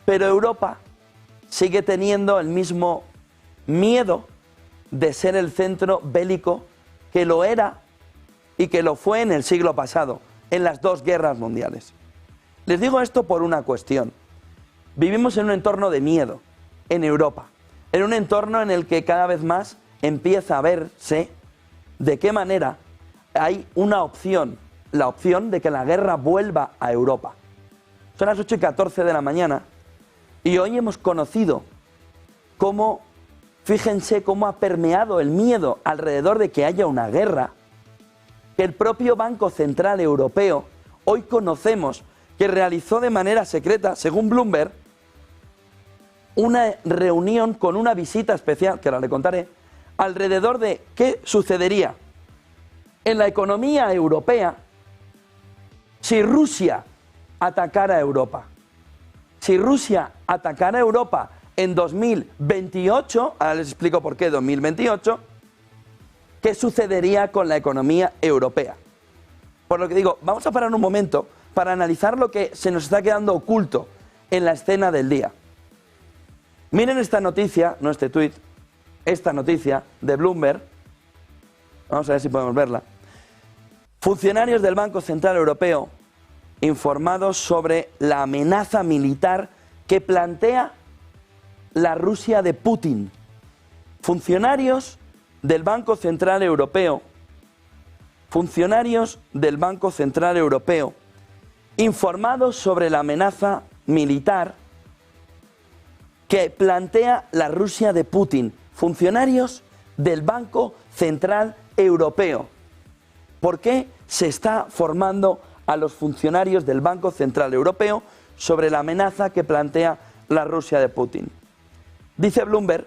pero Europa sigue teniendo el mismo miedo de ser el centro bélico que lo era y que lo fue en el siglo pasado, en las dos guerras mundiales. Les digo esto por una cuestión. Vivimos en un entorno de miedo, en Europa, en un entorno en el que cada vez más empieza a verse de qué manera hay una opción, la opción de que la guerra vuelva a Europa. Son las 8:14 de la mañana y hoy hemos conocido cómo, fíjense cómo ha permeado el miedo alrededor de que haya una guerra, que el propio Banco Central Europeo, hoy conocemos que realizó de manera secreta, según Bloomberg, una reunión con una visita especial, que ahora le contaré, alrededor de qué sucedería en la economía europea si Rusia atacara a Europa. Si Rusia atacara a Europa en 2028, ahora les explico por qué 2028, ¿qué sucedería con la economía europea? Por lo que digo, vamos a parar un momento para analizar lo que se nos está quedando oculto en la escena del día. Miren esta noticia, no este tuit, esta noticia de Bloomberg. Vamos a ver si podemos verla. Funcionarios del Banco Central Europeo informados sobre la amenaza militar que plantea la Rusia de Putin. Funcionarios del Banco Central Europeo, informados sobre la amenaza militar que plantea la Rusia de Putin. Funcionarios del Banco Central Europeo. ¿Por qué se está formando a los funcionarios del Banco Central Europeo sobre la amenaza que plantea la Rusia de Putin? Dice Bloomberg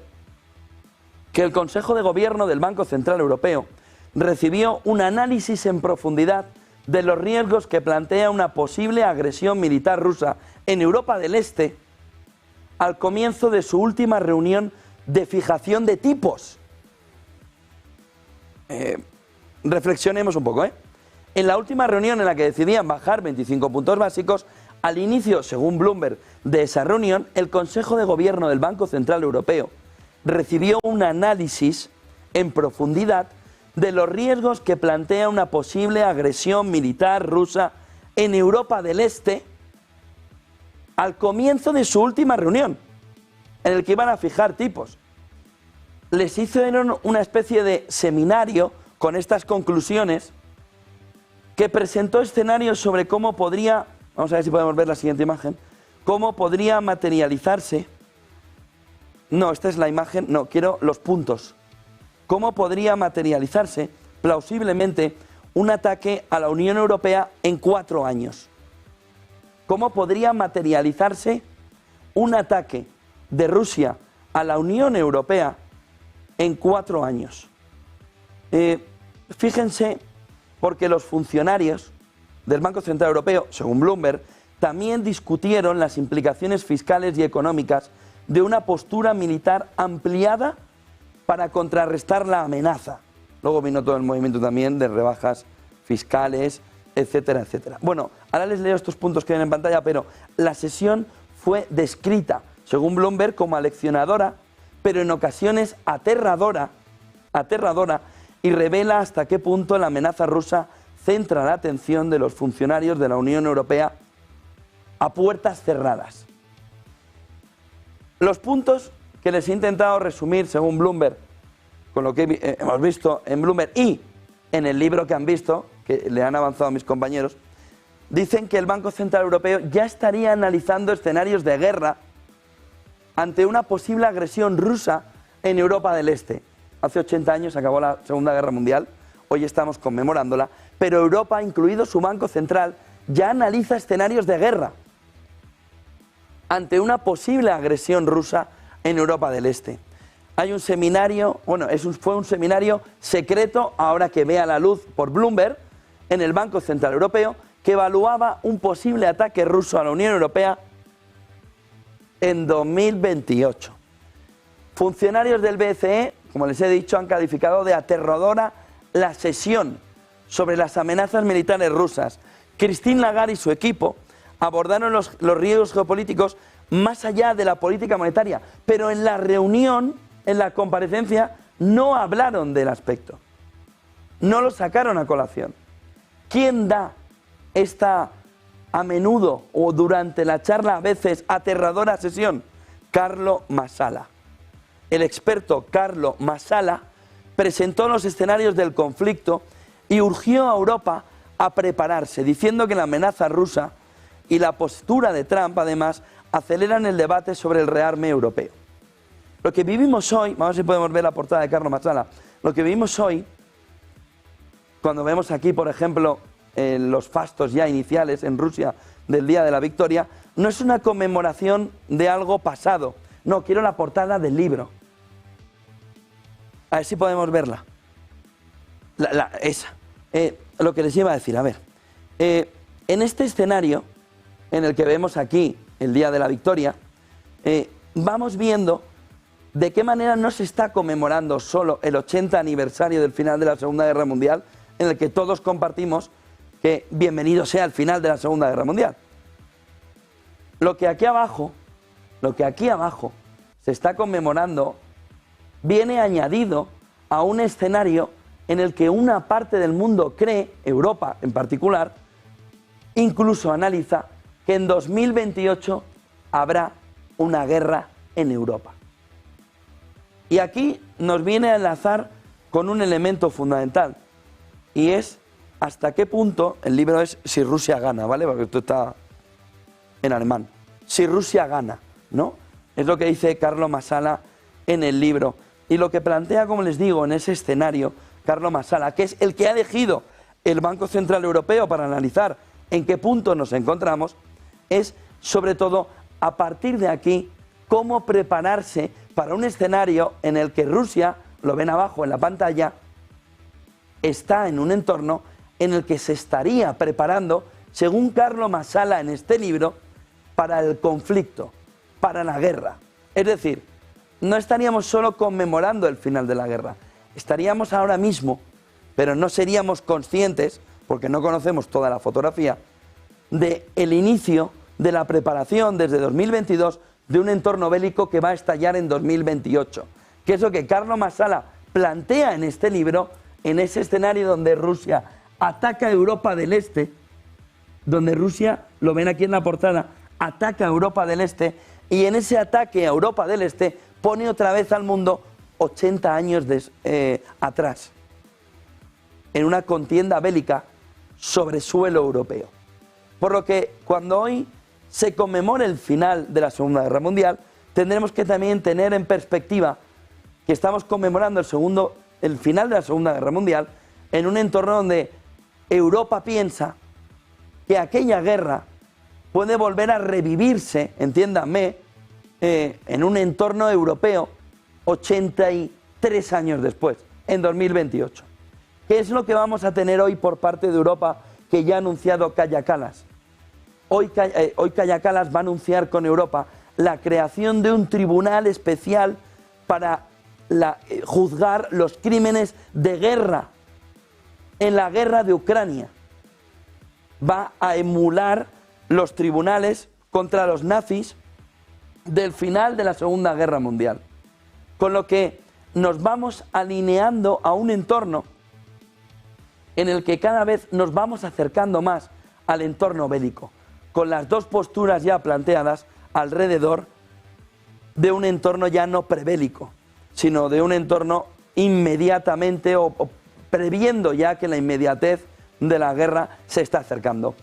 que el Consejo de Gobierno del Banco Central Europeo recibió un análisis en profundidad de los riesgos que plantea una posible agresión militar rusa en Europa del Este al comienzo de su última reunión de fijación de tipos. Reflexionemos un poco, En la última reunión en la que decidían bajar 25 puntos básicos, al inicio, según Bloomberg, de esa reunión, el Consejo de Gobierno del Banco Central Europeo recibió un análisis en profundidad de los riesgos que plantea una posible agresión militar rusa en Europa del Este al comienzo de su última reunión, en el que iban a fijar tipos. Les hicieron una especie de seminario con estas conclusiones que presentó escenarios sobre cómo podría, vamos a ver si podemos ver la siguiente imagen, cómo podría materializarse, no, esta es la imagen, no, quiero los puntos, cómo podría materializarse plausiblemente un ataque a la Unión Europea en 4 años. ¿Cómo podría materializarse un ataque de Rusia a la Unión Europea en 4 años? Fíjense, porque los funcionarios del Banco Central Europeo, según Bloomberg, también discutieron las implicaciones fiscales y económicas de una postura militar ampliada para contrarrestar la amenaza. Luego vino todo el movimiento también de rebajas fiscales, etcétera, etcétera. Bueno, ahora les leo estos puntos que ven en pantalla, pero la sesión fue descrita, según Bloomberg, como aleccionadora, pero en ocasiones aterradora, y revela hasta qué punto la amenaza rusa centra la atención de los funcionarios de la Unión Europea a puertas cerradas. Los puntos que les he intentado resumir, según Bloomberg, con lo que hemos visto en Bloomberg y en el libro que han visto, que le han avanzado a mis compañeros, dicen que el Banco Central Europeo ya estaría analizando escenarios de guerra ante una posible agresión rusa en Europa del Este. Hace 80 años acabó la Segunda Guerra Mundial, hoy estamos conmemorándola, pero Europa, incluido su Banco Central, ya analiza escenarios de guerra ante una posible agresión rusa en Europa del Este. Hay un seminario, bueno, fue un seminario secreto, ahora que vea la luz por Bloomberg, en el Banco Central Europeo, que evaluaba un posible ataque ruso a la Unión Europea en 2028. Funcionarios del BCE, como les he dicho, han calificado de aterradora la sesión sobre las amenazas militares rusas. Christine Lagarde y su equipo abordaron los riesgos geopolíticos más allá de la política monetaria, pero en la reunión, en la comparecencia, no hablaron del aspecto, no lo sacaron a colación. ¿Quién da esta, a menudo o durante la charla a veces aterradora sesión? Carlo Massala. El experto Carlo Massala presentó los escenarios del conflicto y urgió a Europa a prepararse, diciendo que la amenaza rusa y la postura de Trump, además, aceleran el debate sobre el rearme europeo. Lo que vivimos hoy, vamos a ver si podemos ver la portada de Carlo Massala, lo que vivimos hoy, cuando vemos aquí, por ejemplo, los fastos ya iniciales en Rusia del Día de la Victoria, no es una conmemoración de algo pasado, no, quiero la portada del libro. A ver si podemos verla. Esa. Lo que les iba a decir, a ver. En este escenario, en el que vemos aquí el Día de la Victoria, vamos viendo de qué manera no se está conmemorando solo el 80 aniversario del final de la Segunda Guerra Mundial, en el que todos compartimos que bienvenido sea el final de la Segunda Guerra Mundial. Lo que aquí abajo se está conmemorando viene añadido a un escenario en el que una parte del mundo cree, Europa en particular, incluso analiza que en 2028 habrá una guerra en Europa. Y aquí nos viene a enlazar con un elemento fundamental, y es hasta qué punto, el libro es Si Rusia gana, ¿vale? Porque esto está en alemán. Si Rusia gana, ¿no? Es lo que dice Carlo Massala en el libro. Y lo que plantea, como les digo, en ese escenario, Carlo Massala, que es el que ha elegido el Banco Central Europeo para analizar en qué punto nos encontramos, es sobre todo, a partir de aquí, cómo prepararse para un escenario en el que Rusia, lo ven abajo en la pantalla, está en un entorno en el que se estaría preparando, según Carlo Massala en este libro, para el conflicto, para la guerra. Es decir, no estaríamos solo conmemorando el final de la guerra, estaríamos ahora mismo, pero no seríamos conscientes, porque no conocemos toda la fotografía, del inicio de la preparación desde 2022 de un entorno bélico que va a estallar en 2028, que es lo que Carlo Massala plantea en este libro, en ese escenario donde Rusia ataca a Europa del Este, donde Rusia, lo ven aquí en la portada, ataca a Europa del Este, y en ese ataque a Europa del Este pone otra vez al mundo 80 años atrás, en una contienda bélica sobre suelo europeo. Por lo que cuando hoy se conmemore el final de la Segunda Guerra Mundial, tendremos que también tener en perspectiva que estamos conmemorando el final de la Segunda Guerra Mundial en un entorno donde Europa piensa que aquella guerra puede volver a revivirse, entiéndanme, en un entorno europeo 83 años después, en 2028. ¿Qué es lo que vamos a tener hoy por parte de Europa que ya ha anunciado Kaja Kallas? Hoy Kaja Kallas va a anunciar con Europa la creación de un tribunal especial para juzgar los crímenes de guerra en la guerra de Ucrania. Va a emular los tribunales contra los nazis del final de la Segunda Guerra Mundial. Con lo que nos vamos alineando a un entorno en el que cada vez nos vamos acercando más al entorno bélico, con las dos posturas ya planteadas alrededor de un entorno ya no prebélico, sino de un entorno inmediatamente o previendo ya que la inmediatez de la guerra se está acercando.